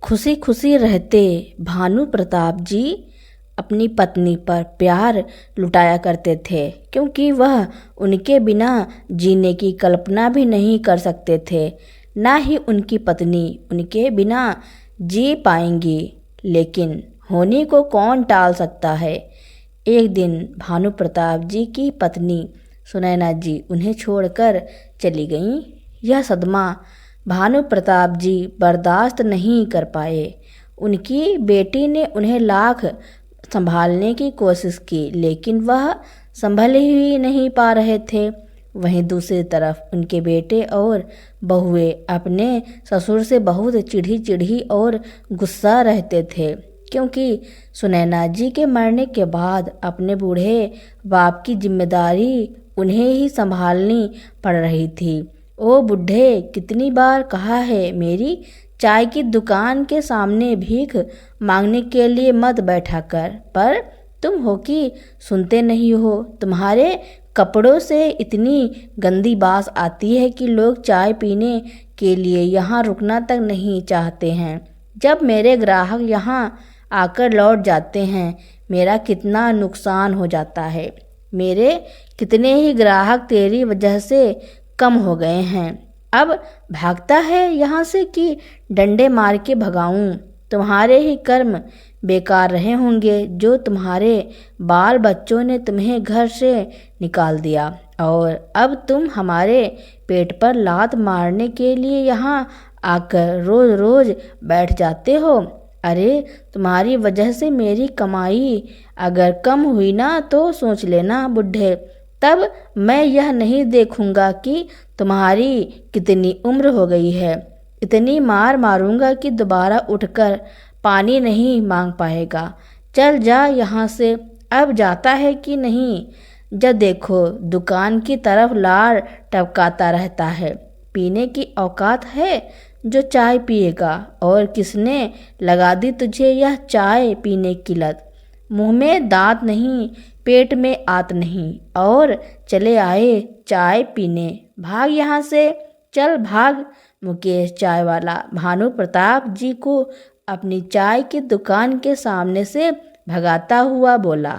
खुशी खुशी रहते भानु प्रताप जी अपनी पत्नी पर प्यार लुटाया करते थे, क्योंकि वह उनके बिना जीने की कल्पना भी नहीं कर सकते थे। ना ही उनकी पत्नी उनके बिना जी पाएंगी। लेकिन होने को कौन टाल सकता है। एक दिन भानु प्रताप जी की पत्नी सुनैना जी उन्हें छोड़कर चली गईं। यह सदमा भानु प्रताप जी बर्दाश्त नहीं कर पाए। उनकी बेटी ने उन्हें लाख संभालने की कोशिश की, लेकिन वह संभल ही नहीं पा रहे थे। वहीं दूसरी तरफ उनके बेटे और बहुएं अपने ससुर से बहुत चिढ़ी चिढ़ी और गुस्सा रहते थे, क्योंकि सुनैना जी के मरने के बाद अपने बूढ़े बाप की जिम्मेदारी उन्हें ही संभालनी पड़ रही थी। ओ बुढ़े, कितनी बार कहा है मेरी चाय की दुकान के सामने भीख मांगने के लिए मत बैठा कर, पर तुम हो कि सुनते नहीं हो। तुम्हारे कपड़ों से इतनी गंदी बास आती है कि लोग चाय पीने के लिए यहाँ रुकना तक नहीं चाहते हैं। जब मेरे ग्राहक यहाँ आकर लौट जाते हैं, मेरा कितना नुकसान हो जाता है। मेरे कितने ही ग्राहक तेरी वजह से कम हो गए हैं। अब भागता है यहाँ से कि डंडे मार के भगाऊं। तुम्हारे ही कर्म बेकार रहे होंगे जो तुम्हारे बाल बच्चों ने तुम्हें घर से निकाल दिया, और अब तुम हमारे पेट पर लात मारने के लिए यहाँ आकर रोज रोज बैठ जाते हो। अरे, तुम्हारी वजह से मेरी कमाई अगर कम हुई ना तो सोच लेना बुढ़े, तब मैं यह नहीं देखूंगा कि तुम्हारी कितनी उम्र हो गई है। इतनी मार मारूंगा कि दोबारा उठकर पानी नहीं मांग पाएगा। चल जा यहाँ से। अब जाता है कि नहीं? जब देखो दुकान की तरफ लार टपकाता रहता है। पीने की औकात है जो चाय पिएगा, और किसने लगा दी तुझे यह चाय पीने की लत? मुंह में दांत नहीं, पेट में आत नहीं, और चले आए चाय पीने। भाग यहाँ से, चल भाग। मुकेश चाय वाला भानु प्रताप जी को अपनी चाय की दुकान के सामने से भगाता हुआ बोला।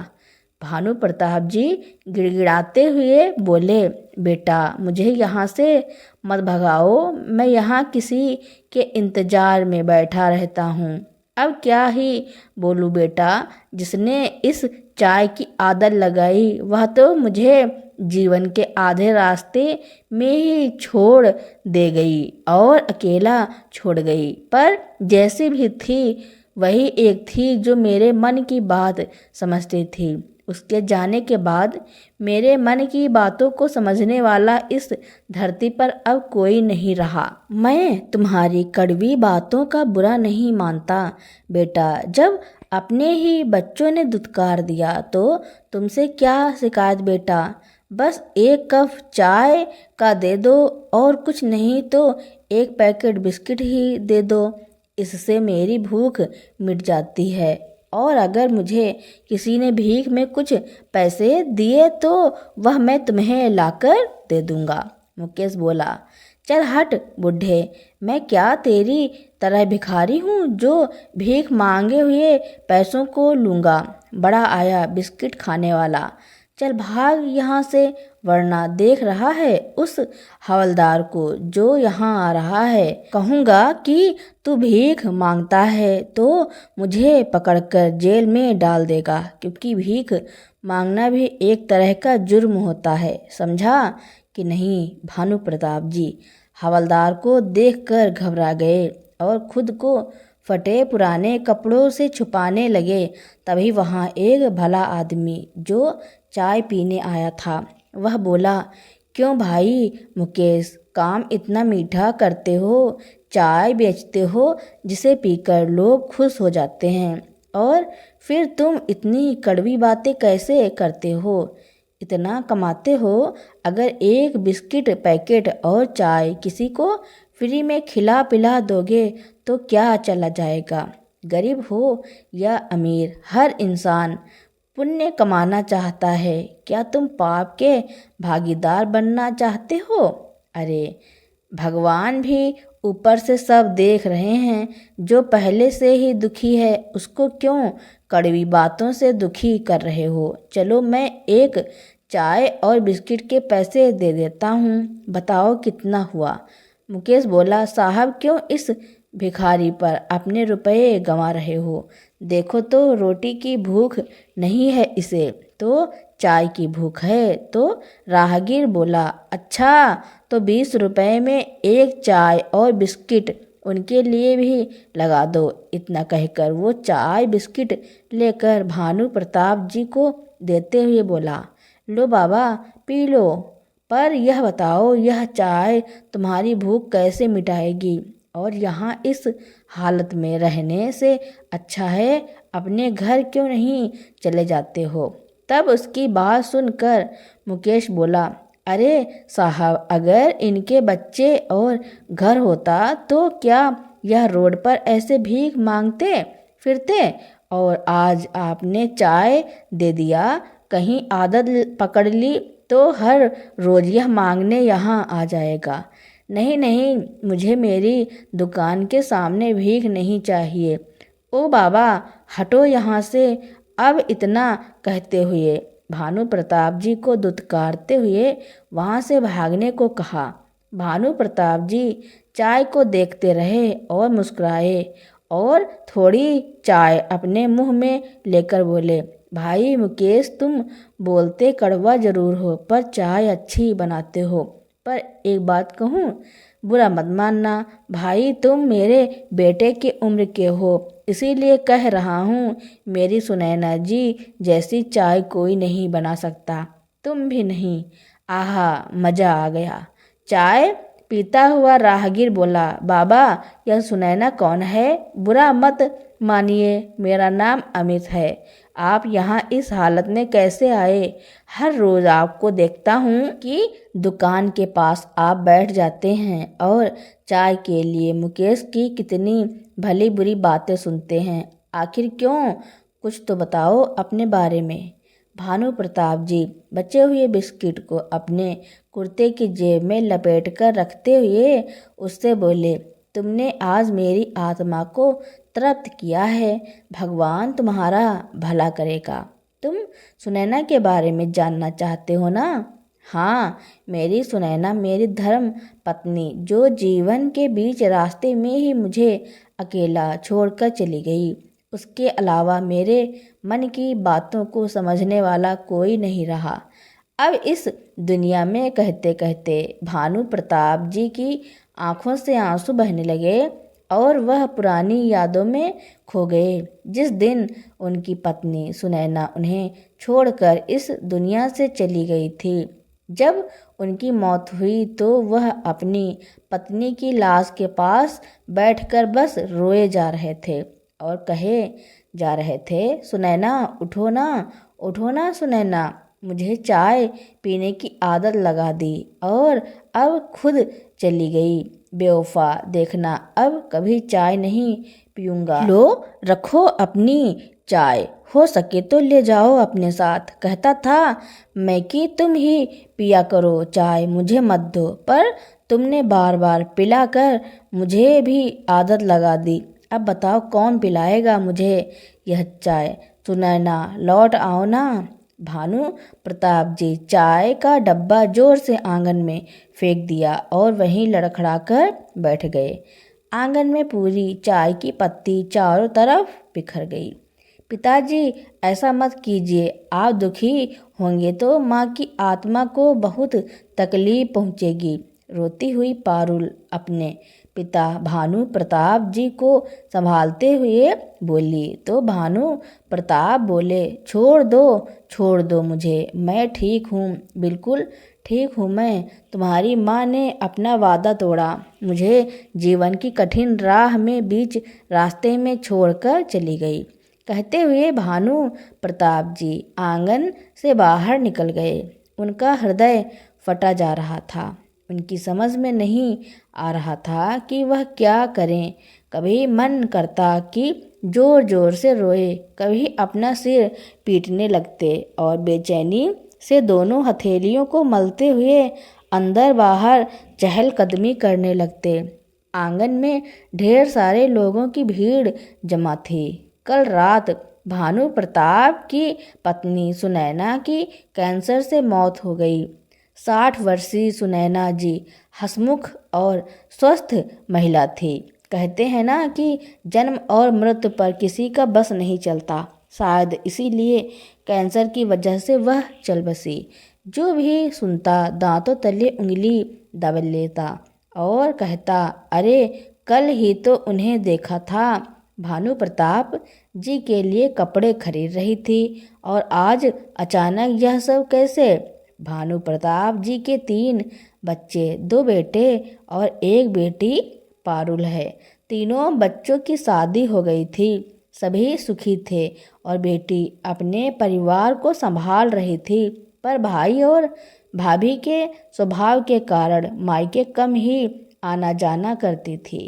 भानु प्रताप जी गिड़गिड़ाते हुए बोले, बेटा मुझे यहाँ से मत भगाओ, मैं यहाँ किसी के इंतजार में बैठा रहता हूँ। अब क्या ही बोलूँ बेटा, जिसने इस चाय की आदत लगाई वह तो मुझे जीवन के आधे रास्ते में ही छोड़ दे गई और अकेला छोड़ गई। पर जैसी भी थी वही एक थी जो मेरे मन की बात समझती थी। उसके जाने के बाद मेरे मन की बातों को समझने वाला इस धरती पर अब कोई नहीं रहा। मैं तुम्हारी कड़वी बातों का बुरा नहीं मानता बेटा। जब अपने ही बच्चों ने दुत्कार दिया तो तुमसे क्या शिकायत बेटा। बस एक कप चाय का दे दो, और कुछ नहीं तो एक पैकेट बिस्किट ही दे दो। इससे मेरी भूख मिट जाती है, और अगर मुझे किसी ने भीख में कुछ पैसे दिए तो वह मैं तुम्हें लाकर दे दूंगा। मुकेश बोला, चल हट बुढ़े, मैं क्या तेरी तरह भिखारी हूँ जो भीख मांगे हुए पैसों को लूँगा। बड़ा आया बिस्किट खाने वाला। चल भाग यहाँ से, वरना देख रहा है उस हवलदार को जो यहाँ आ रहा है। कहूँगा कि तू भीख मांगता है तो मुझे पकड़कर जेल में डाल देगा, क्योंकि भीख मांगना भी एक तरह का जुर्म होता है। समझा कि नहीं? भानु प्रताप जी हवलदार को देखकर घबरा गए और खुद को फटे पुराने कपड़ों से छुपाने लगे। तभी वहाँ एक भला आदमी जो चाय पीने आया था वह बोला, क्यों भाई मुकेश, काम इतना मीठा करते हो, चाय बेचते हो जिसे पीकर लोग खुश हो जाते हैं, और फिर तुम इतनी कड़वी बातें कैसे करते हो? इतना कमाते हो, अगर एक बिस्किट पैकेट और चाय किसी को फ्री में खिला पिला दोगे तो क्या चला जाएगा? गरीब हो या अमीर, हर इंसान पुण्य कमाना चाहता है। क्या तुम पाप के भागीदार बनना चाहते हो? अरे भगवान भी ऊपर से सब देख रहे हैं। जो पहले से ही दुखी है उसको क्यों कड़वी बातों से दुखी कर रहे हो? चलो मैं एक चाय और बिस्किट के पैसे दे देता हूँ, बताओ कितना हुआ? मुकेश बोला, साहब क्यों इस भिखारी पर अपने रुपए गंवा रहे हो? देखो तो रोटी की भूख नहीं है इसे, तो चाय की भूख है। तो राहगीर बोला, अच्छा तो 20 रुपए में एक चाय और बिस्किट उनके लिए भी लगा दो। इतना कहकर वो चाय बिस्किट लेकर भानु प्रताप जी को देते हुए बोला, लो बाबा पी लो, पर यह बताओ यह चाय तुम्हारी भूख कैसे मिटाएगी? और यहाँ इस हालत में रहने से अच्छा है अपने घर क्यों नहीं चले जाते हो? तब उसकी बात सुनकर मुकेश बोला, अरे साहब, अगर इनके बच्चे और घर होता तो क्या यह रोड पर ऐसे भीख मांगते फिरते? और आज आपने चाय दे दिया, कहीं आदत पकड़ ली तो हर रोज यह मांगने यहाँ आ जाएगा। नहीं नहीं, मुझे मेरी दुकान के सामने भीख नहीं चाहिए। ओ बाबा हटो यहाँ से। अब इतना कहते हुए भानु प्रताप जी को दुत्कारते हुए वहाँ से भागने को कहा। भानु प्रताप जी चाय को देखते रहे और मुस्कुराए और थोड़ी चाय अपने मुंह में लेकर बोले, भाई मुकेश, तुम बोलते कड़वा जरूर हो पर चाय अच्छी बनाते हो। पर एक बात कहूँ, बुरा मत मानना भाई, तुम मेरे बेटे की उम्र के हो, इसीलिए कह रहा हूँ। मेरी सुनैना जी जैसी चाय कोई नहीं बना सकता, तुम भी नहीं। आहा, मज़ा आ गया। चाय पीता हुआ राहगीर बोला, बाबा यह सुनैना कौन है? बुरा मत मानिए, मेरा नाम अमित है। आप यहाँ इस हालत में कैसे आए? हर रोज़ आपको देखता हूँ कि दुकान के पास आप बैठ जाते हैं और चाय के लिए मुकेश की कितनी भली बुरी बातें सुनते हैं। आखिर क्यों? कुछ तो बताओ अपने बारे में। भानु प्रताप जी बचे हुए बिस्किट को अपने कुर्ते की जेब में लपेट कर रखते हुए उससे बोले, तुमने आज मेरी आत्मा को तृप्त किया है, भगवान तुम्हारा भला करेगा। तुम सुनैना के बारे में जानना चाहते हो ना? हाँ, मेरी सुनैना मेरी धर्म पत्नी, जो जीवन के बीच रास्ते में ही मुझे अकेला छोड़कर चली गई। उसके अलावा मेरे मन की बातों को समझने वाला कोई नहीं रहा। अब इस दुनिया में कहते कहते भानु प्रताप जी की आंखों से आंसू बहने लगे और वह पुरानी यादों में खो गए, जिस दिन उनकी पत्नी सुनैना उन्हें छोड़कर इस दुनिया से चली गई थी। जब उनकी मौत हुई तो वह अपनी पत्नी की लाश के पास बैठकर बस रोए जा रहे थे और कहे जा रहे थे, सुनैना उठो ना, उठो ना सुनैना, मुझे चाय पीने की आदत लगा दी और अब खुद चली गई। बेवफा, देखना अब कभी चाय नहीं पीऊँगा। लो रखो अपनी चाय, हो सके तो ले जाओ अपने साथ। कहता था मैं कि तुम ही पिया करो चाय, मुझे मत दो, पर तुमने बार बार पिलाकर मुझे भी आदत लगा दी। अब बताओ कौन पिलाएगा मुझे यह चाय? सुनैना लौट आओ ना। भानु प्रताप जी चाय का डब्बा जोर से आंगन में फेंक दिया और वहीं लड़खड़ाकर बैठ गए। आंगन में पूरी चाय की पत्ती चारों तरफ बिखर गई। पिताजी ऐसा मत कीजिए, आप दुखी होंगे तो माँ की आत्मा को बहुत तकलीफ पहुँचेगी। रोती हुई पारुल अपने पिता भानु प्रताप जी को संभालते हुए बोली तो भानु प्रताप बोले, छोड़ दो मुझे, मैं ठीक हूँ, बिल्कुल ठीक हूँ मैं। तुम्हारी माँ ने अपना वादा तोड़ा, मुझे जीवन की कठिन राह में बीच रास्ते में छोड़कर चली गई। कहते हुए भानु प्रताप जी आंगन से बाहर निकल गए। उनका हृदय फटा जा रहा था। उनकी समझ में नहीं आ रहा था कि वह क्या करें। कभी मन करता कि जोर जोर से रोए, कभी अपना सिर पीटने लगते और बेचैनी से दोनों हथेलियों को मलते हुए अंदर बाहर चहलकदमी करने लगते। आंगन में ढेर सारे लोगों की भीड़ जमा थी। कल रात भानु प्रताप की पत्नी सुनैना की कैंसर से मौत हो गई। 60 वर्षीय सुनैना जी हंसमुख और स्वस्थ महिला थी। कहते हैं ना कि जन्म और मृत्यु पर किसी का बस नहीं चलता, शायद इसीलिए कैंसर की वजह से वह चल बसी। जो भी सुनता दांतों तले उंगली दबा लेता और कहता, अरे कल ही तो उन्हें देखा था, भानु प्रताप जी के लिए कपड़े खरीद रही थी और आज अचानक यह सब कैसे। भानु प्रताप जी के 3 बच्चे, 2 बेटे और 1 बेटी पारुल है। तीनों बच्चों की शादी हो गई थी, सभी सुखी थे और बेटी अपने परिवार को संभाल रही थी। पर भाई और भाभी के स्वभाव के कारण मायके कम ही आना जाना करती थी।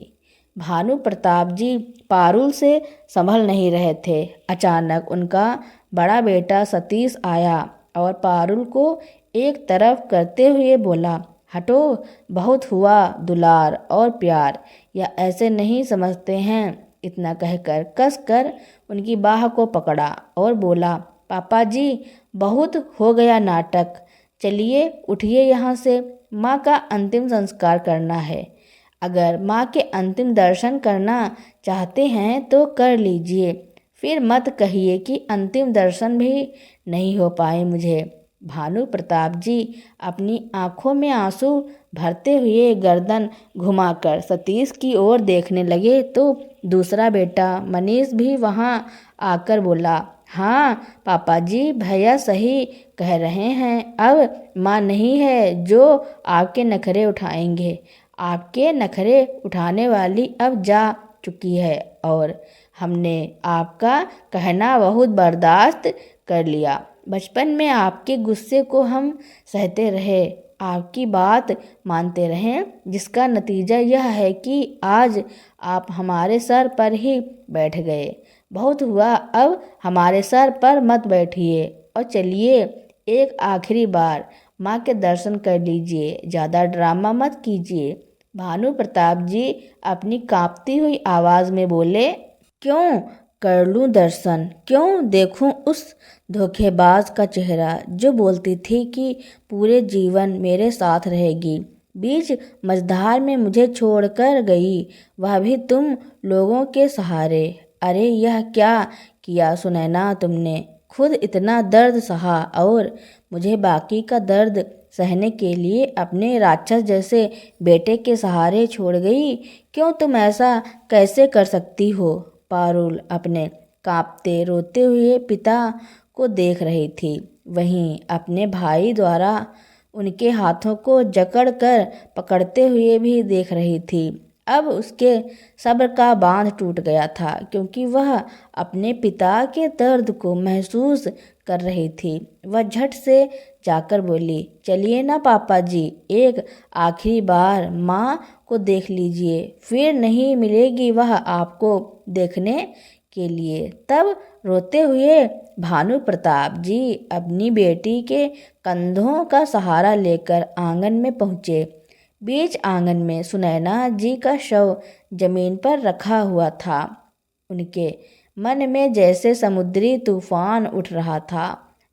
भानु प्रताप जी पारुल से संभल नहीं रहे थे। अचानक उनका बड़ा बेटा सतीश आया और पारुल को एक तरफ करते हुए बोला, हटो, बहुत हुआ दुलार और प्यार, या ऐसे नहीं समझते हैं। इतना कहकर कसकर उनकी बाह को पकड़ा और बोला, पापा जी बहुत हो गया नाटक, चलिए उठिए यहाँ से, माँ का अंतिम संस्कार करना है। अगर माँ के अंतिम दर्शन करना चाहते हैं तो कर लीजिए, फिर मत कहिए कि अंतिम दर्शन भी नहीं हो पाए मुझे। भानु प्रताप जी अपनी आंखों में आंसू भरते हुए गर्दन घुमाकर सतीश की ओर देखने लगे तो दूसरा बेटा मनीष भी वहां आकर बोला, हाँ पापा जी, भैया सही कह रहे हैं, अब माँ नहीं है जो आपके नखरे उठाएंगे। आपके नखरे उठाने वाली अब जा चुकी है और हमने आपका कहना बहुत बर्दाश्त कर लिया। बचपन में आपके गुस्से को हम सहते रहे, आपकी बात मानते रहें, जिसका नतीजा यह है कि आज आप हमारे सर पर ही बैठ गए। बहुत हुआ, अब हमारे सर पर मत बैठिए और चलिए एक आखिरी बार माँ के दर्शन कर लीजिए, ज़्यादा ड्रामा मत कीजिए। भानु प्रताप जी अपनी कांपती हुई आवाज़ में बोले, क्यों कर लूँ दर्शन, क्यों देखूं उस धोखेबाज का चेहरा जो बोलती थी कि पूरे जीवन मेरे साथ रहेगी, बीच मझधार में मुझे छोड़कर गई, वह भी तुम लोगों के सहारे। अरे यह क्या किया सुनैना तुमने, खुद इतना दर्द सहा और मुझे बाकी का दर्द सहने के लिए अपने राक्षस जैसे बेटे के सहारे छोड़ गई। क्यों तुम ऐसा कैसे कर सकती हो। पारुल अपने कांपते रोते हुए पिता को देख रही थी, वहीं अपने भाई द्वारा उनके हाथों को जकड़ कर पकड़ते हुए भी देख रही थी। अब उसके सब्र का बांध टूट गया था, क्योंकि वह अपने पिता के दर्द को महसूस कर रही थी। वह झट से जाकर बोली, चलिए ना पापा जी, एक आखिरी बार माँ को देख लीजिए, फिर नहीं मिलेगी वह आपको देखने के लिए। तब रोते हुए भानु प्रताप जी अपनी बेटी के कंधों का सहारा लेकर आंगन में पहुँचे। बीच आंगन में सुनैना जी का शव जमीन पर रखा हुआ था। उनके मन में जैसे समुद्री तूफान उठ रहा था।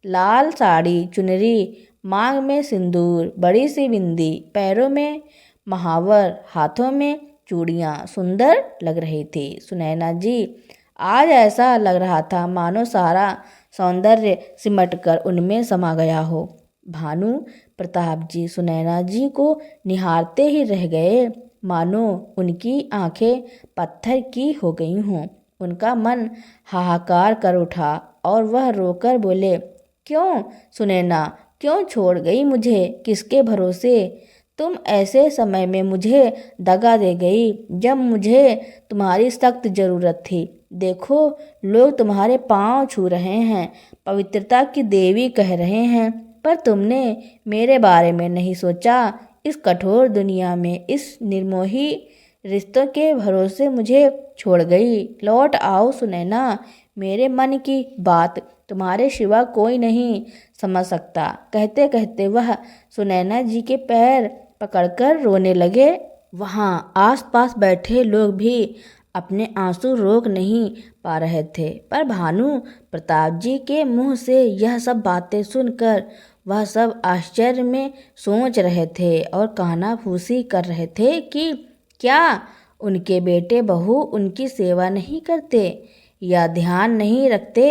लाल साड़ी, चुनरी, मांग में सिंदूर, बड़ी सी बिंदी, पैरों में महावर, हाथों में चूड़ियाँ सुंदर लग रही थी। सुनैना जी आज ऐसा लग रहा था मानो सारा सौंदर्य सिमटकर उनमें समा गया हो। भानु प्रताप जी सुनैना जी को निहारते ही रह गए, मानो उनकी आंखें पत्थर की हो गई हों। उनका मन हाहाकार कर उठा और वह रोकर बोले, क्यों सुनैना, क्यों छोड़ गई मुझे, किसके भरोसे। तुम ऐसे समय में मुझे दगा दे गई जब मुझे तुम्हारी सख्त ज़रूरत थी। देखो लोग तुम्हारे पांव छू रहे हैं, पवित्रता की देवी कह रहे हैं, पर तुमने मेरे बारे में नहीं सोचा। इस कठोर दुनिया में इस निर्मोही रिश्तों के भरोसे मुझे छोड़ गई। लौट आओ सुनैना, मेरे मन की बात तुम्हारे सिवा कोई नहीं समझ सकता। कहते कहते वह सुनैना जी के पैर पकड़कर रोने लगे। वहाँ आसपास बैठे लोग भी अपने आंसू रोक नहीं पा रहे थे। पर भानु प्रताप जी के मुंह से यह सब बातें सुनकर वह सब आश्चर्य में सोच रहे थे और कानाफूसी कर रहे थे कि क्या उनके बेटे बहू उनकी सेवा नहीं करते या ध्यान नहीं रखते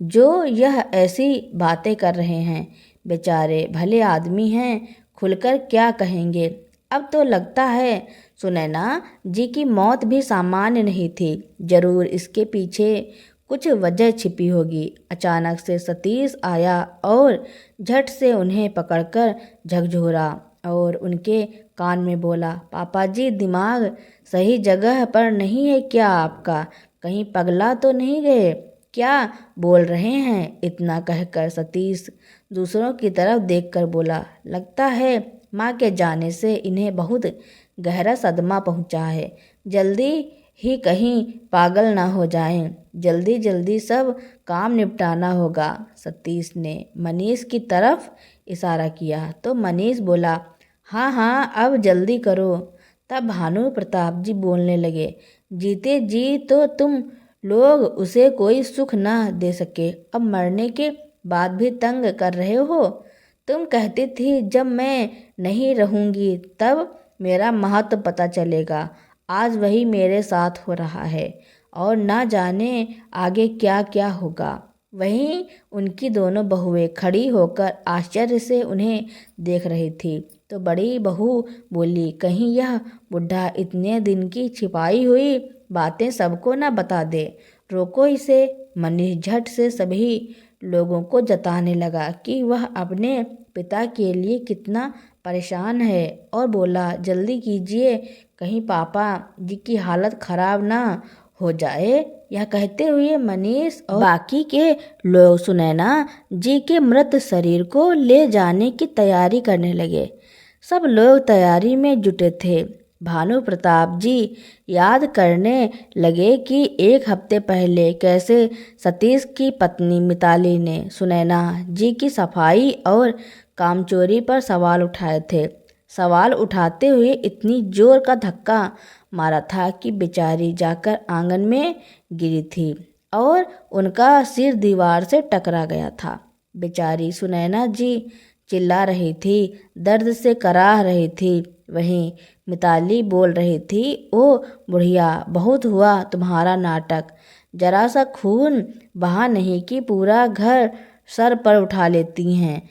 जो यह ऐसी बातें कर रहे हैं। बेचारे भले आदमी हैं, खुलकर क्या कहेंगे। अब तो लगता है सुनैना जी की मौत भी सामान्य नहीं थी, जरूर इसके पीछे कुछ वजह छिपी होगी। अचानक से सतीश आया और झट से उन्हें पकड़कर झकझोरा और उनके कान में बोला, पापा जी दिमाग सही जगह पर नहीं है क्या आपका? कहीं पगला तो नहीं गए? क्या बोल रहे हैं? इतना कहकर सतीश दूसरों की तरफ देखकर बोला, लगता है माँ के जाने से इन्हें बहुत गहरा सदमा पहुँचा है। जल्दी ही कहीं पागल ना हो जाएं। जल्दी जल्दी सब काम निपटाना होगा। सतीश ने मनीष की तरफ इशारा किया तो मनीष बोला, हाँ हाँ अब जल्दी करो। तब भानु प्रताप जी बोलने लगे, जीते जी तो तुम लोग उसे कोई सुख ना दे सके, अब मरने के बाद भी तंग कर रहे हो। तुम कहती थी जब मैं नहीं रहूँगी तब मेरा महत्व पता चलेगा। आज वही मेरे साथ हो रहा है और ना जाने आगे क्या क्या होगा। वहीं उनकी दोनों बहुएं खड़ी होकर आश्चर्य से उन्हें देख रही थी तो बड़ी बहू बोली, कहीं यह बुढ़ा इतने दिन की छिपाई हुई बातें सबको ना बता दे। रोको इसे। मनीष झट से सभी लोगों को जताने लगा कि वह अपने पिता के लिए कितना परेशान है और बोला, जल्दी कीजिए कहीं पापा जी की हालत खराब ना हो जाए। यह कहते हुए मनीष और बाकी के लोग सुनैना जी के मृत शरीर को ले जाने की तैयारी करने लगे। सब लोग तैयारी में जुटे थे। भानु प्रताप जी याद करने लगे कि एक हफ्ते पहले कैसे सतीश की पत्नी मिताली ने सुनैना जी की सफाई और कामचोरी पर सवाल उठाए थे। सवाल उठाते हुए इतनी जोर का धक्का मारा था कि बेचारी जाकर आंगन में गिरी थी और उनका सिर दीवार से टकरा गया था। बेचारी सुनैना जी चिल्ला रही थी, दर्द से कराह रही थी। वहीं मिताली बोल रही थी, ओ बुढ़िया, बहुत हुआ तुम्हारा नाटक। जरा सा खून बहा नहीं कि पूरा घर सर पर उठा लेती हैं।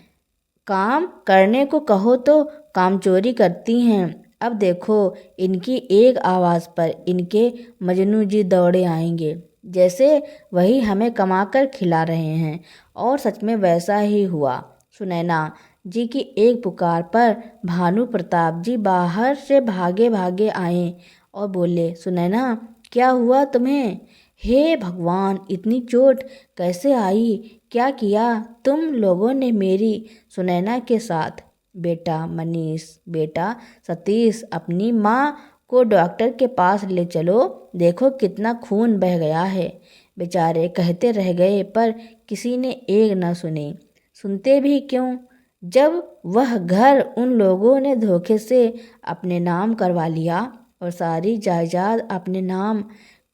काम करने को कहो तो कामचोरी करती हैं। अब देखो इनकी एक आवाज़ पर इनके मजनू जी दौड़े आएंगे जैसे वही हमें कमाकर खिला रहे हैं। और सच में वैसा ही हुआ। सुनैना जी की एक पुकार पर भानु प्रताप जी बाहर से भागे भागे आए और बोले, सुनैना क्या हुआ तुम्हें? हे भगवान, इतनी चोट कैसे आई? क्या किया तुम लोगों ने मेरी सुनैना के साथ? बेटा मनीष, बेटा सतीश, अपनी माँ को डॉक्टर के पास ले चलो, देखो कितना खून बह गया है। बेचारे कहते रह गए पर किसी ने एक न सुनी। सुनते भी क्यों, जब वह घर उन लोगों ने धोखे से अपने नाम करवा लिया और सारी जायदाद अपने नाम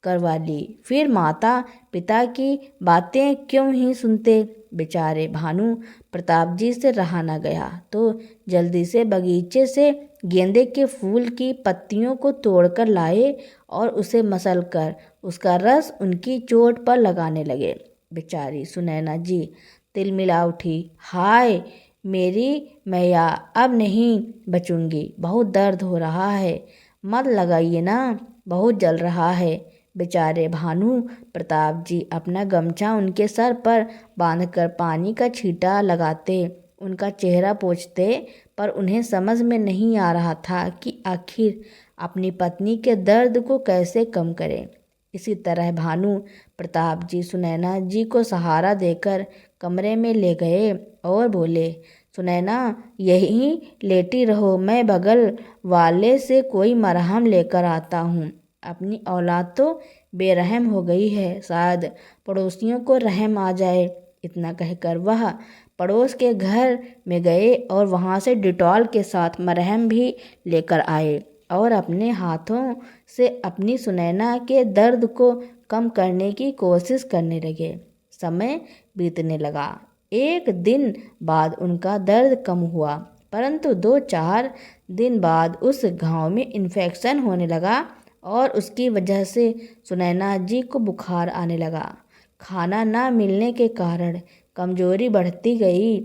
करवा ली, फिर माता पिता की बातें क्यों ही सुनते। बेचारे भानु प्रताप जी से रहा न गया तो जल्दी से बगीचे से गेंदे के फूल की पत्तियों को तोड़कर लाए और उसे मसल कर उसका रस उनकी चोट पर लगाने लगे। बेचारी सुनैना जी तिलमिला उठी, हाय मेरी मैया, अब नहीं बचूंगी, बहुत दर्द हो रहा है। मत लगाइए ना, बहुत जल रहा है। बेचारे भानु प्रताप जी अपना गमछा उनके सर पर बांधकर पानी का छींटा लगाते, उनका चेहरा पोंछते, पर उन्हें समझ में नहीं आ रहा था कि आखिर अपनी पत्नी के दर्द को कैसे कम करें। इसी तरह भानु प्रताप जी सुनैना जी को सहारा देकर कमरे में ले गए और बोले, सुनैना यहीं लेटी रहो, मैं बगल वाले से कोई मरहम लेकर आता हूँ। अपनी औलाद तो बेरहम हो गई है, शायद पड़ोसियों को रहम आ जाए। इतना कहकर वह पड़ोस के घर में गए और वहाँ से डिटॉल के साथ मरहम भी लेकर आए। और अपने हाथों से अपनी सुनैना के दर्द को कम करने की कोशिश करने लगे। समय बीतने लगा। एक दिन बाद उनका दर्द कम हुआ, परंतु 2-4 दिन बाद उस घाव में इन्फेक्शन होने लगा और उसकी वजह से सुनैना जी को बुखार आने लगा। खाना ना मिलने के कारण कमजोरी बढ़ती गई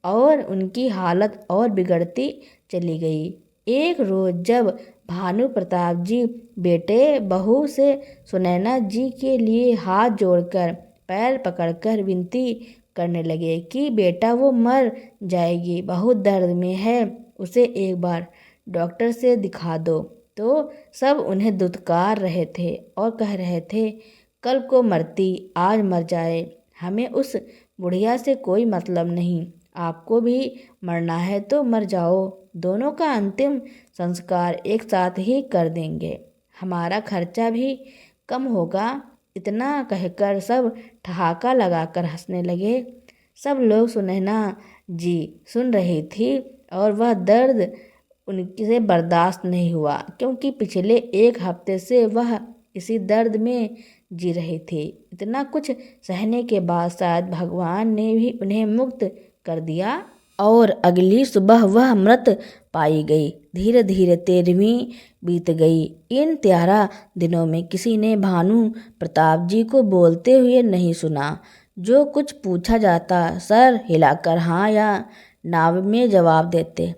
और उनकी हालत और बिगड़ती चली गई। एक रोज जब भानु प्रताप जी बेटे बहू से सुनैना जी के लिए हाथ जोड़कर पैर पकड़कर विनती करने लगे कि बेटा वो मर जाएगी, बहुत दर्द में है, उसे एक बार डॉक्टर से दिखा दो, तो सब उन्हें दुत्कार रहे थे और कह रहे थे कल को मरती आज मर जाए, हमें उस बुढ़िया से कोई मतलब नहीं, आपको भी मरना है तो मर जाओ, दोनों का अंतिम संस्कार एक साथ ही कर देंगे, हमारा खर्चा भी कम होगा। इतना कहकर सब ठहाका लगाकर हंसने लगे। सब लोग सुनैना जी सुन रही थी और वह दर्द उनसे बर्दाश्त नहीं हुआ, क्योंकि पिछले 1 हफ्ते से वह इसी दर्द में जी रही थी। इतना कुछ सहने के बाद शायद भगवान ने भी उन्हें मुक्त कर दिया और अगली सुबह वह मृत पाई गई। धीरे धीरे 13वीं बीत गई। इन 13 दिनों में किसी ने भानु प्रताप जी को बोलते हुए नहीं सुना। जो कुछ पूछा जाता सर हिलाकर हाँ या ना में जवाब देते।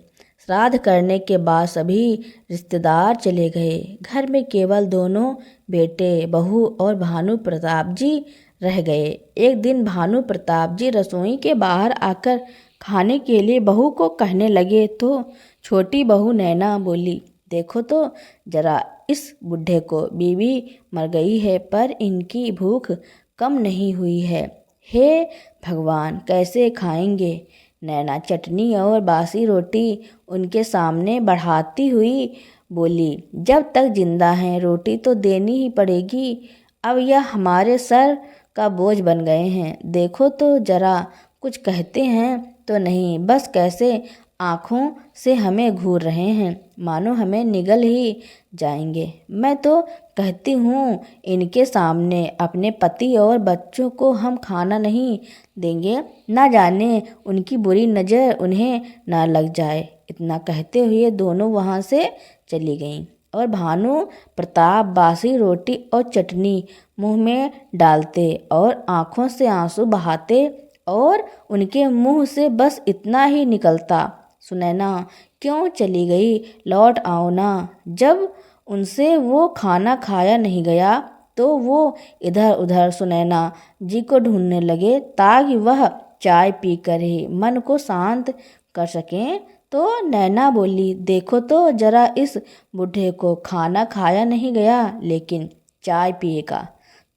श्राद्ध करने के बाद सभी रिश्तेदार चले गए। घर में केवल दोनों बेटे बहू और भानु प्रताप जी रह गए। एक दिन भानु प्रताप जी रसोई के बाहर आकर खाने के लिए बहू को कहने लगे तो छोटी बहू नैना बोली, देखो तो जरा इस बुढ़े को, बीवी मर गई है पर इनकी भूख कम नहीं हुई है, हे भगवान कैसे खाएंगे। नैना चटनी और बासी रोटी उनके सामने बढ़ाती हुई बोली, जब तक जिंदा हैं रोटी तो देनी ही पड़ेगी, अब यह हमारे सर का बोझ बन गए हैं, देखो तो जरा कुछ कहते हैं तो नहीं, बस कैसे आँखों से हमें घूर रहे हैं, मानो हमें निगल ही जाएंगे। मैं तो कहती हूँ इनके सामने अपने पति और बच्चों को हम खाना नहीं देंगे, ना जाने उनकी बुरी नज़र उन्हें ना लग जाए। इतना कहते हुए दोनों वहाँ से चली गईं और भानु प्रताप बासी रोटी और चटनी मुंह में डालते और आँखों से आंसू बहाते और उनके मुंह से बस इतना ही निकलता, सुनैना क्यों चली गई, लौट आओ ना। जब उनसे वो खाना खाया नहीं गया तो वो इधर उधर सुनैना जी को ढूंढने लगे ताकि वह चाय पीकर ही मन को शांत कर सकें। तो नैना बोली, देखो तो जरा इस बूढ़े को खाना खाया नहीं गया लेकिन चाय पिएगा।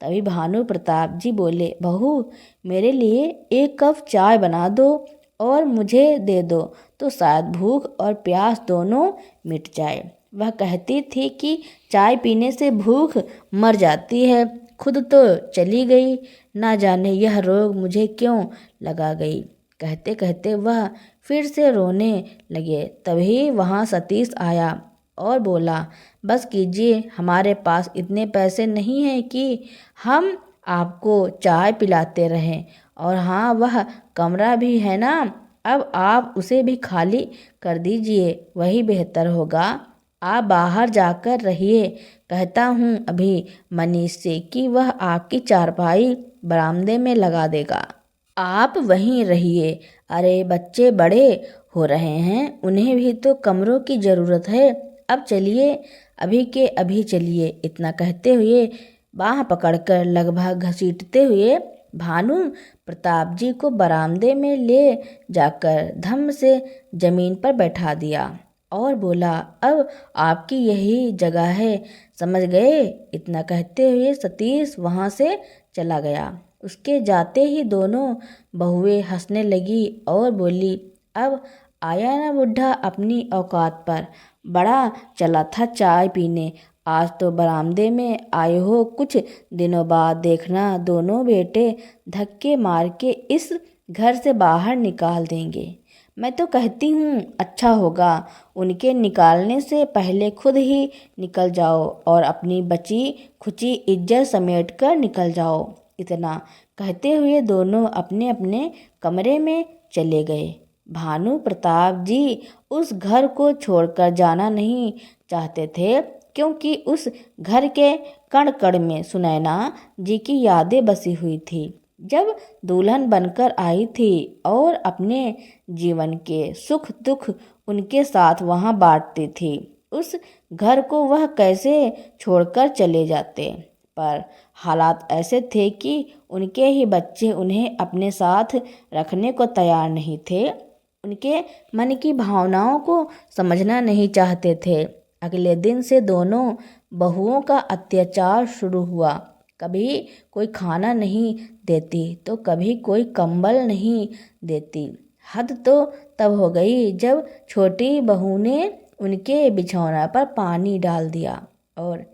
तभी भानु प्रताप जी बोले, बहू मेरे लिए 1 कप चाय बना दो और मुझे दे दो तो शायद भूख और प्यास दोनों मिट जाए। वह कहती थी कि चाय पीने से भूख मर जाती है, खुद तो चली गई, ना जाने यह रोग मुझे क्यों लगा गई। कहते कहते वह फिर से रोने लगे। तभी वहाँ सतीश आया और बोला, बस कीजिए, हमारे पास इतने पैसे नहीं हैं कि हम आपको चाय पिलाते रहें, और हाँ वह कमरा भी है ना, अब आप उसे भी खाली कर दीजिए, वही बेहतर होगा। आप बाहर जाकर रहिए, कहता हूँ अभी मनीष से कि वह आपकी चारपाई बरामदे में लगा देगा, आप वहीं रहिए। अरे बच्चे बड़े हो रहे हैं, उन्हें भी तो कमरों की ज़रूरत है, अब चलिए, अभी के अभी चलिए। इतना कहते हुए बाह पकड़कर लगभग घसीटते हुए भानु प्रताप जी को बरामदे में ले जाकर धम्म से जमीन पर बैठा दिया और बोला, अब आपकी यही जगह है, समझ गए। इतना कहते हुए सतीश वहाँ से चला गया। उसके जाते ही दोनों बहुएं हंसने लगी और बोली, अब आया ना बुढ़ा अपनी औकात पर, बड़ा चला था चाय पीने, आज तो बरामदे में आए हो, कुछ दिनों बाद देखना दोनों बेटे धक्के मार के इस घर से बाहर निकाल देंगे। मैं तो कहती हूँ अच्छा होगा उनके निकालने से पहले खुद ही निकल जाओ और अपनी बची खुची इज्जत समेट कर निकल जाओ। इतना कहते हुए दोनों अपने अपने कमरे में चले गए। भानु प्रताप जी उस घर को छोड़कर जाना नहीं चाहते थे, क्योंकि उस घर के कण कण में सुनैना जी की यादें बसी हुई थी। जब दुल्हन बनकर आई थी और अपने जीवन के सुख दुख उनके साथ वहाँ बांटती थी, उस घर को वह कैसे छोड़कर चले जाते। पर हालात ऐसे थे कि उनके ही बच्चे उन्हें अपने साथ रखने को तैयार नहीं थे, उनके मन की भावनाओं को समझना नहीं चाहते थे। अगले दिन से दोनों बहुओं का अत्याचार शुरू हुआ। कभी कोई खाना नहीं देती तो कभी कोई कंबल नहीं देती। हद तो तब हो गई जब छोटी बहू ने उनके बिछौना पर पानी डाल दिया और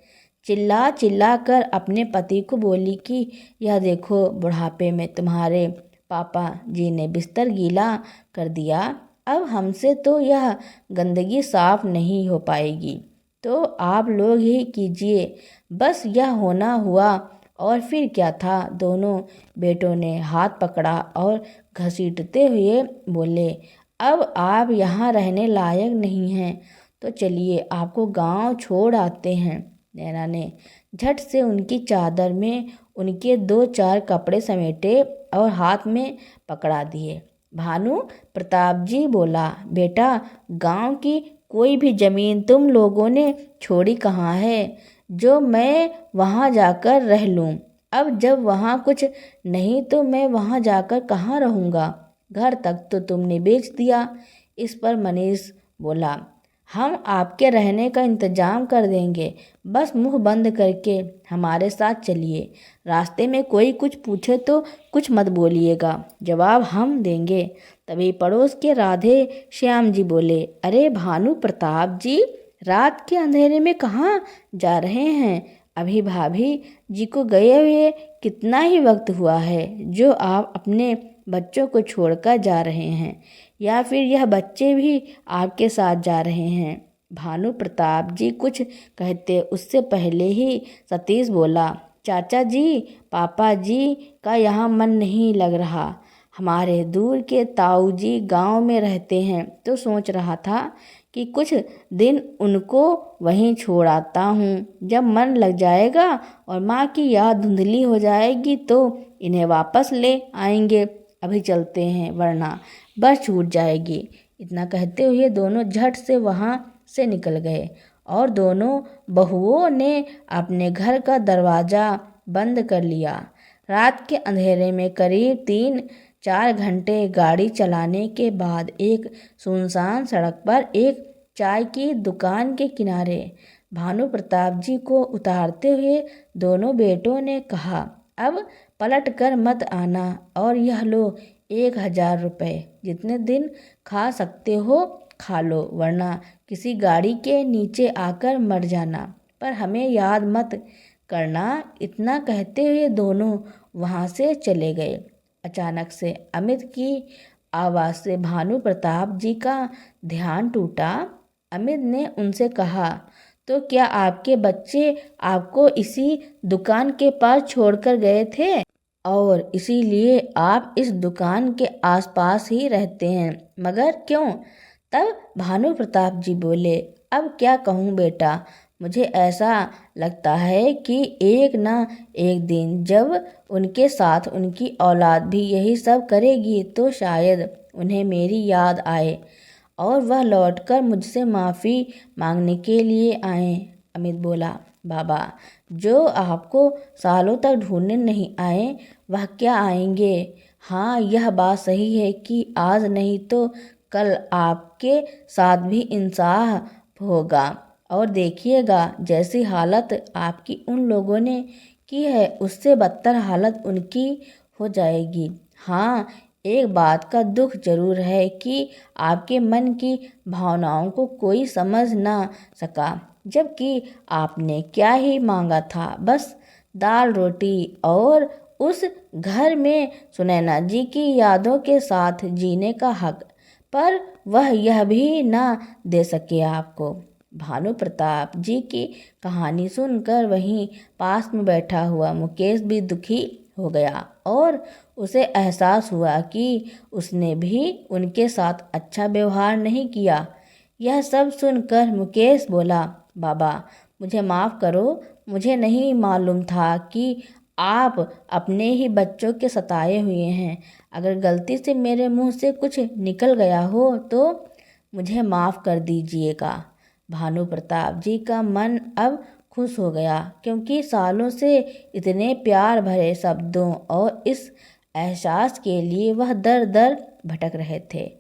चिल्ला चिल्ला कर अपने पति को बोली कि यह देखो, बुढ़ापे में तुम्हारे पापा जी ने बिस्तर गीला कर दिया। अब हमसे तो यह गंदगी साफ नहीं हो पाएगी, तो आप लोग ही कीजिए। बस यह होना हुआ और फिर क्या था। दोनों बेटों ने हाथ पकड़ा और घसीटते हुए बोले, अब आप यहाँ रहने लायक नहीं हैं, तो चलिए आपको गांव छोड़ आते हैं। नैना ने झट से उनकी चादर में उनके 2-4 कपड़े समेटे और हाथ में पकड़ा दिए। भानु प्रताप जी बोला, बेटा, गांव की कोई भी जमीन तुम लोगों ने छोड़ी कहाँ है जो मैं वहाँ जाकर रह लूँ। अब जब वहाँ कुछ नहीं तो मैं वहाँ जाकर कहाँ रहूँगा। घर तक तो तुमने बेच दिया। इस पर मनीष बोला, हम आपके रहने का इंतजाम कर देंगे, बस मुंह बंद करके हमारे साथ चलिए। रास्ते में कोई कुछ पूछे तो कुछ मत बोलिएगा, जवाब हम देंगे। तभी पड़ोस के राधे श्याम जी बोले, अरे भानु प्रताप जी, रात के अंधेरे में कहाँ जा रहे हैं? अभी भाभी जी को गए हुए कितना ही वक्त हुआ है जो आप अपने बच्चों को छोड़कर जा रहे हैं, या फिर यह बच्चे भी आपके साथ जा रहे हैं? भानु प्रताप जी कुछ कहते उससे पहले ही सतीश बोला, चाचा जी, पापा जी का यहाँ मन नहीं लग रहा। हमारे दूर के ताऊ जी गांव में रहते हैं, तो सोच रहा था कि कुछ दिन उनको वहीं छोड़ आता हूँ। जब मन लग जाएगा और माँ की याद धुंधली हो जाएगी तो इन्हें वापस ले आएंगे। अभी चलते हैं, वरना बस छूट जाएगी। इतना कहते हुए दोनों झट से वहाँ से निकल गए और दोनों बहुओं ने अपने घर का दरवाज़ा बंद कर लिया। रात के अंधेरे में करीब 3-4 घंटे गाड़ी चलाने के बाद एक सुनसान सड़क पर एक चाय की दुकान के किनारे भानु प्रताप जी को उतारते हुए दोनों बेटों ने कहा, अब पलट कर मत आना और यह लो 1000 रुपये। जितने दिन खा सकते हो खा लो, वरना किसी गाड़ी के नीचे आकर मर जाना, पर हमें याद मत करना। इतना कहते हुए दोनों वहाँ से चले गए। अचानक से अमित की आवाज़ से भानु प्रताप जी का ध्यान टूटा। अमित ने उनसे कहा, तो क्या आपके बच्चे आपको इसी दुकान के पास छोड़कर गए थे और इसीलिए आप इस दुकान के आसपास ही रहते हैं? मगर क्यों? तब भानु प्रताप जी बोले, अब क्या कहूँ बेटा, मुझे ऐसा लगता है कि एक ना एक दिन जब उनके साथ उनकी औलाद भी यही सब करेगी तो शायद उन्हें मेरी याद आए और वह लौटकर मुझसे माफ़ी मांगने के लिए आए। अमित बोला, बाबा, जो आपको सालों तक ढूंढने नहीं आए वह क्या आएंगे? हाँ, यह बात सही है कि आज नहीं तो कल आपके साथ भी इंसाफ होगा और देखिएगा जैसी हालत आपकी उन लोगों ने की है उससे बदतर हालत उनकी हो जाएगी। हाँ, एक बात का दुख जरूर है कि आपके मन की भावनाओं को कोई समझ ना सका, जबकि आपने क्या ही मांगा था, बस दाल रोटी और उस घर में सुनैना जी की यादों के साथ जीने का हक। पर वह यह भी ना दे सके आपको। भानु प्रताप जी की कहानी सुनकर वहीं पास में बैठा हुआ मुकेश भी दुखी हो गया और उसे एहसास हुआ कि उसने भी उनके साथ अच्छा व्यवहार नहीं किया। यह सब सुनकर मुकेश बोला, बाबा मुझे माफ़ करो, मुझे नहीं मालूम था कि आप अपने ही बच्चों के सताए हुए हैं। अगर गलती से मेरे मुंह से कुछ निकल गया हो तो मुझे माफ़ कर दीजिएगा। भानु प्रताप जी का मन अब खुश हो गया, क्योंकि सालों से इतने प्यार भरे शब्दों और इस एहसास के लिए वह दर दर भटक रहे थे।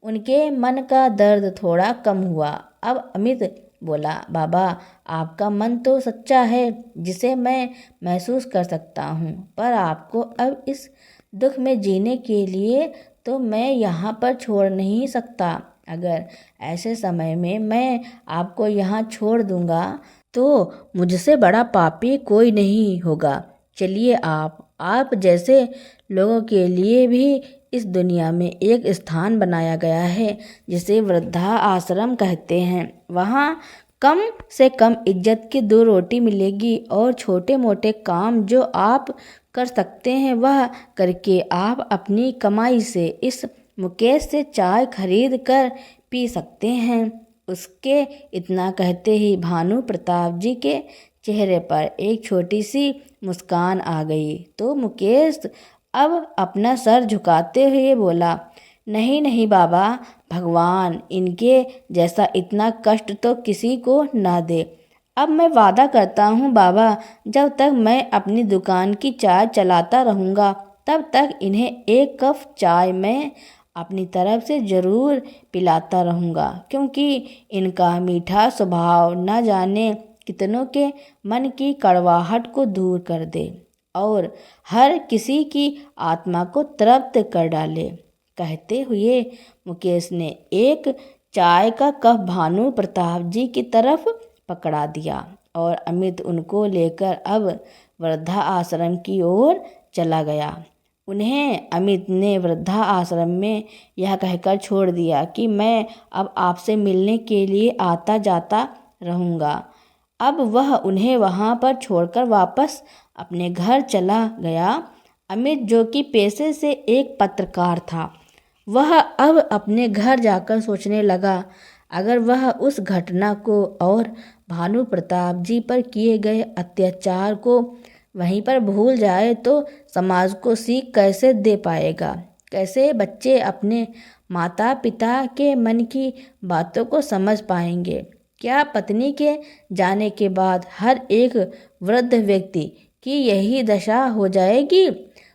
उनके मन का दर्द थोड़ा कम हुआ। अब अमित बोला, बाबा आपका मन तो सच्चा है, जिसे मैं महसूस कर सकता हूँ, पर आपको अब इस दुख में जीने के लिए तो मैं यहाँ पर छोड़ नहीं सकता। अगर ऐसे समय में मैं आपको यहाँ छोड़ दूँगा तो मुझसे बड़ा पापी कोई नहीं होगा। चलिए आप जैसे लोगों के लिए भी इस दुनिया में एक स्थान बनाया गया है, जिसे वृद्धा आश्रम कहते हैं। वहाँ कम से कम इज्जत की 2 रोटी मिलेगी और छोटे मोटे काम जो आप कर सकते हैं वह करके आप अपनी कमाई से इस मुकेश से चाय खरीद कर पी सकते हैं। उसके इतना कहते ही भानु प्रताप जी के चेहरे पर एक छोटी सी मुस्कान आ गई। तो मुकेश अब अपना सर झुकाते हुए बोला, नहीं नहीं बाबा, भगवान इनके जैसा इतना कष्ट तो किसी को ना दे। अब मैं वादा करता हूँ बाबा, जब तक मैं अपनी दुकान की चाय चलाता रहूँगा तब तक इन्हें एक कप चाय मैं अपनी तरफ से ज़रूर पिलाता रहूँगा, क्योंकि इनका मीठा स्वभाव न जाने कितनों के मन की कड़वाहट को दूर कर दे और हर किसी की आत्मा को तृप्त कर डाले। कहते हुए मुकेश ने एक चाय का कप भानु प्रताप जी की तरफ पकड़ा दिया और अमित उनको लेकर अब वृद्धा आश्रम की ओर चला गया। उन्हें अमित ने वृद्धा आश्रम में यह कहकर छोड़ दिया कि मैं अब आपसे मिलने के लिए आता जाता रहूँगा। अब वह उन्हें वहाँ पर छोड़कर वापस अपने घर चला गया। अमित, जो कि पेशे से एक पत्रकार था, वह अब अपने घर जाकर सोचने लगा, अगर वह उस घटना को और भानु प्रताप जी पर किए गए अत्याचार को वहीं पर भूल जाए तो समाज को सीख कैसे दे पाएगा। कैसे बच्चे अपने माता पिता के मन की बातों को समझ पाएंगे। क्या पत्नी के जाने के बाद हर एक वृद्ध व्यक्ति की यही दशा हो जाएगी।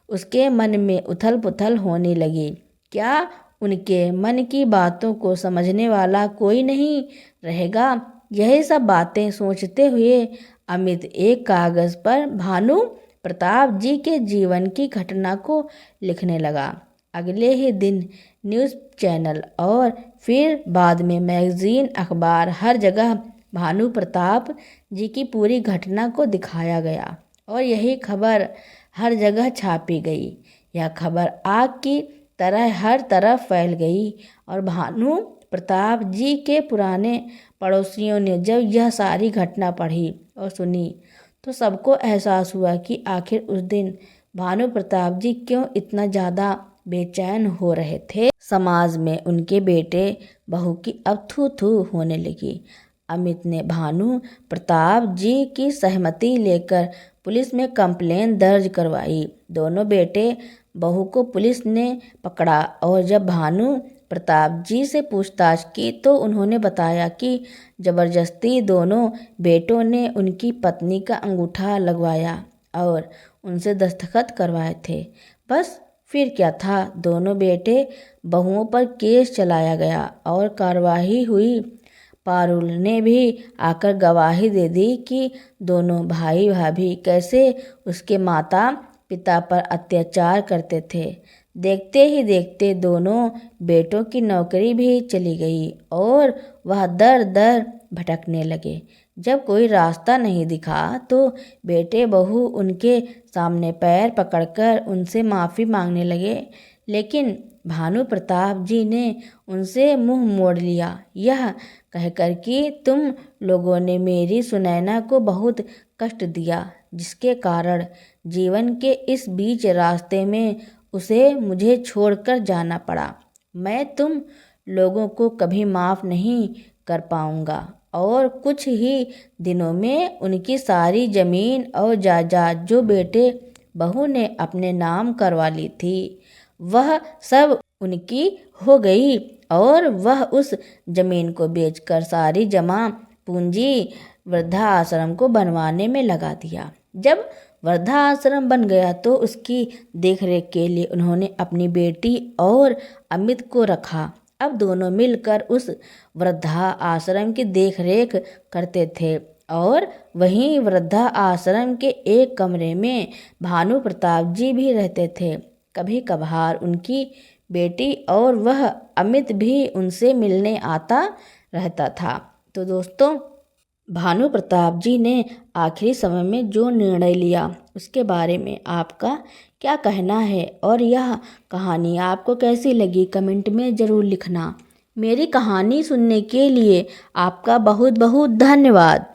उसके मन में उथल पुथल होने लगी। क्या उनके मन की बातों को समझने वाला कोई नहीं रहेगा। यही सब बातें सोचते हुए अमित एक कागज़ पर भानु प्रताप जी के जीवन की घटना को लिखने लगा। अगले ही दिन न्यूज़ चैनल और फिर बाद में मैगजीन, अखबार, हर जगह भानु प्रताप जी की पूरी घटना को दिखाया गया और यही खबर हर जगह छापी गई। यह खबर आग की तरह हर तरफ फैल गई और भानु प्रताप जी के पुराने पड़ोसियों ने जब यह सारी घटना पढ़ी और सुनी तो सबको एहसास हुआ कि आखिर उस दिन भानु प्रताप जी क्यों इतना ज़्यादा बेचैन हो रहे थे। समाज में उनके बेटे बहू की अब थू थू होने लगी। अमित ने भानु प्रताप जी की सहमति लेकर पुलिस में कंप्लेन दर्ज करवाई। दोनों बेटे बहू को पुलिस ने पकड़ा और जब भानु प्रताप जी से पूछताछ की तो उन्होंने बताया कि ज़बरदस्ती दोनों बेटों ने उनकी पत्नी का अंगूठा लगवाया और उनसे दस्तखत करवाए थे। बस फिर क्या था, दोनों बेटे बहुओं पर केस चलाया गया और कार्रवाई हुई। पारुल ने भी आकर गवाही दे दी कि दोनों भाई भाभी कैसे उसके माता पिता पर अत्याचार करते थे। देखते ही देखते दोनों बेटों की नौकरी भी चली गई और वह दर दर भटकने लगे। जब कोई रास्ता नहीं दिखा तो बेटे बहू उनके सामने पैर पकड़कर उनसे माफ़ी मांगने लगे, लेकिन भानु प्रताप जी ने उनसे मुंह मोड़ लिया, यह कहकर कि तुम लोगों ने मेरी सुनैना को बहुत कष्ट दिया, जिसके कारण जीवन के इस बीच रास्ते में उसे मुझे छोड़कर जाना पड़ा। मैं तुम लोगों को कभी माफ़ नहीं कर पाऊंगा और कुछ ही दिनों में उनकी सारी ज़मीन और जायदाद जो बेटे बहू ने अपने नाम करवा ली थी, वह सब उनकी हो गई और वह उस ज़मीन को बेचकर सारी जमा पूंजी वृद्धाश्रम को बनवाने में लगा दिया। जब वृद्धाश्रम बन गया तो उसकी देखरेख के लिए उन्होंने अपनी बेटी और अमित को रखा। अब दोनों मिलकर उस वृद्धा आश्रम की देखरेख करते थे और वहीं वृद्धा आश्रम के एक कमरे में भानु प्रताप जी भी रहते थे। कभी कभार उनकी बेटी और वह अमित भी उनसे मिलने आता रहता था। तो दोस्तों, भानु प्रताप जी ने आखिरी समय में जो निर्णय लिया उसके बारे में आपका क्या कहना है और यह कहानी आपको कैसी लगी कमेंट में ज़रूर लिखना। मेरी कहानी सुनने के लिए आपका बहुत बहुत धन्यवाद।